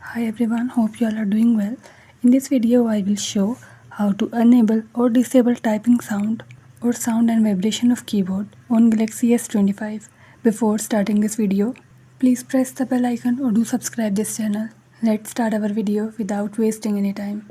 Hi everyone, hope you all are doing well. In this video, I will show how to enable or disable typing sound or sound and vibration of keyboard on Galaxy S25. Before starting this video, please press the bell icon or do subscribe this channel. Let's start our video without wasting any time.